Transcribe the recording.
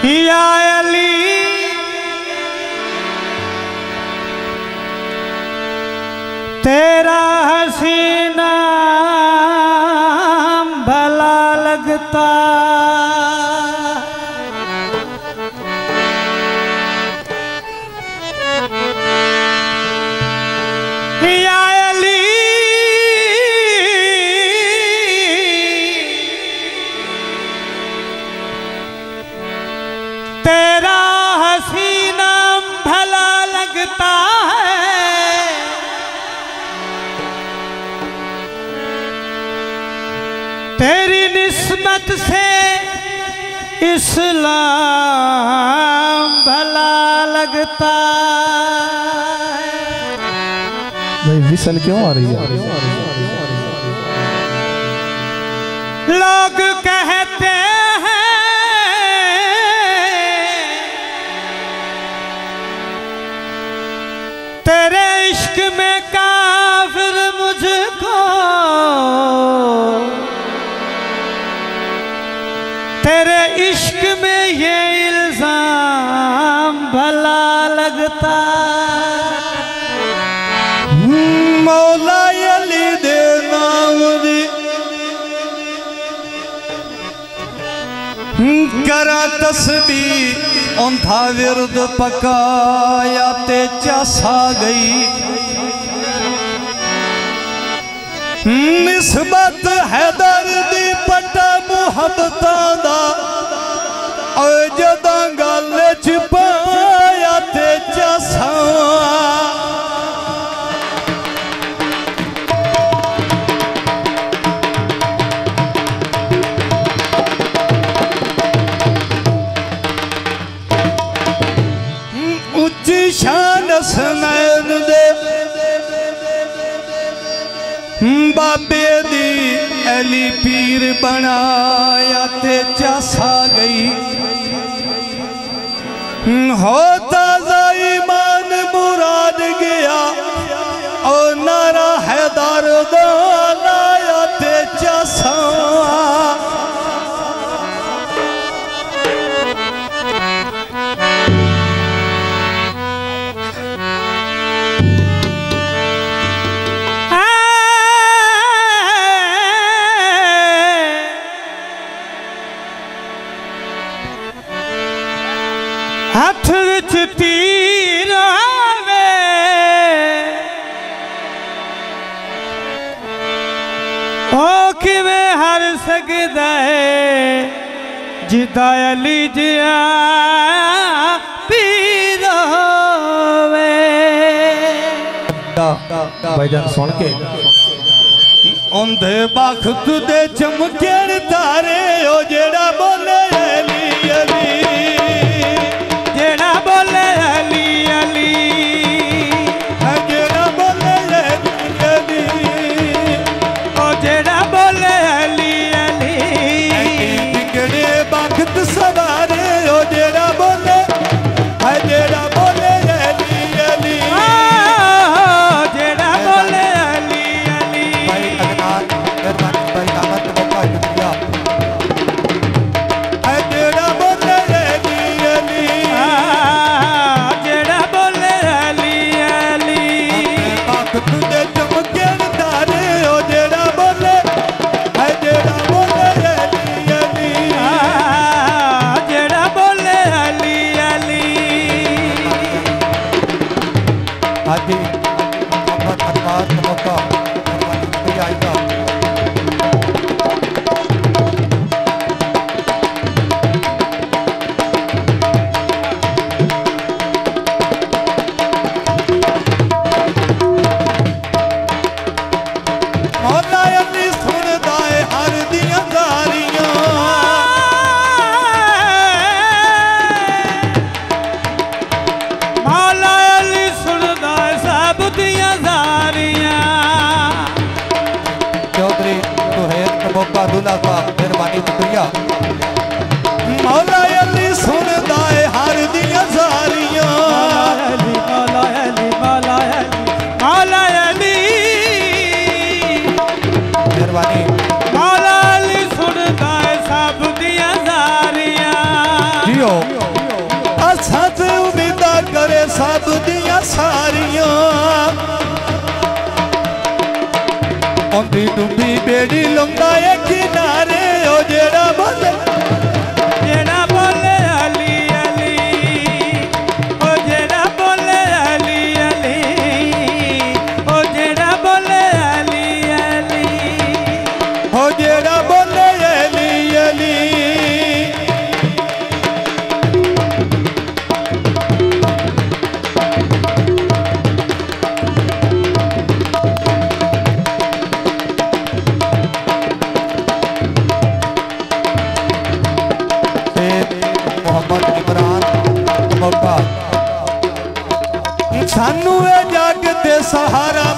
या अली तेरा हसीना भला लगता या अली तेरा हसीना भला लगता है तेरी निस्बत से इस्लाम भला लगता है। भाई विसल क्यों आ रही है? लोग कहते हैं तेरे इश्क में काफिर मुझको तेरे इश्क में ये इल्जाम भला लगता। मौला अली दे नाम दी करा तस्बीह औंधा विरद पकाया ते चसा गई निस्बत हैदर दी पटा मुहब्बता दा और जदा गल च पाया ते चसा शान सनैन दे बाबे दी अली पीर बनाया ते चसा गई होता ईमान मुराद गया और नारा हैदर दा लाया ते चसा हाथ विच तीर आवे ओ किवें हर सकदा है जिदा अली जिया पीर होवे। भाईजान सुन के औंधे बख्त दे चमकेण तारे ओ जेड़ा बोले अली अली जेड़ा बोले अली अली जेड़ा बोले अली अली ओ जेड़ा बोले अली अली बिगड़े बख्त सवारे ओ जेड़ा बोले जेड़ा बोले अली अली जेड़ा बोले अली अली। भाई अदनान भाई दामत मौका दिया जेड़ा बोले अली अली जेड़ा बोले अली अली बख्त दे चमकेण तारे ओ जेड़ा बोले जेड़ा बोले अली अली जेड़ा बोले अली अली। हाजी मोहम्मद अनवार का मौका आएगा मौला अली सुनदा है हर दियां जारियां मौला अली सुनदा सब दियां जारियां। चौधरी सुहेल का मौका दूल्हा साहब मेहरबानी शुक्रिया। मौला अली सुनदा है हर दियां जारियां मौला अली मौला अली मौला अली मेहरबानी मौला अली सुनदा सब दियां जारियां। जियो औंधी डुबी बेड़ी लंदा ए किनारे ओ जेड़ा बोले अली अली ओ जेड़ा बोले अली अली ओ जेड़ा बोले अली अली ओ जेड़ा बोले अली अली सानू ए जग ते सहारा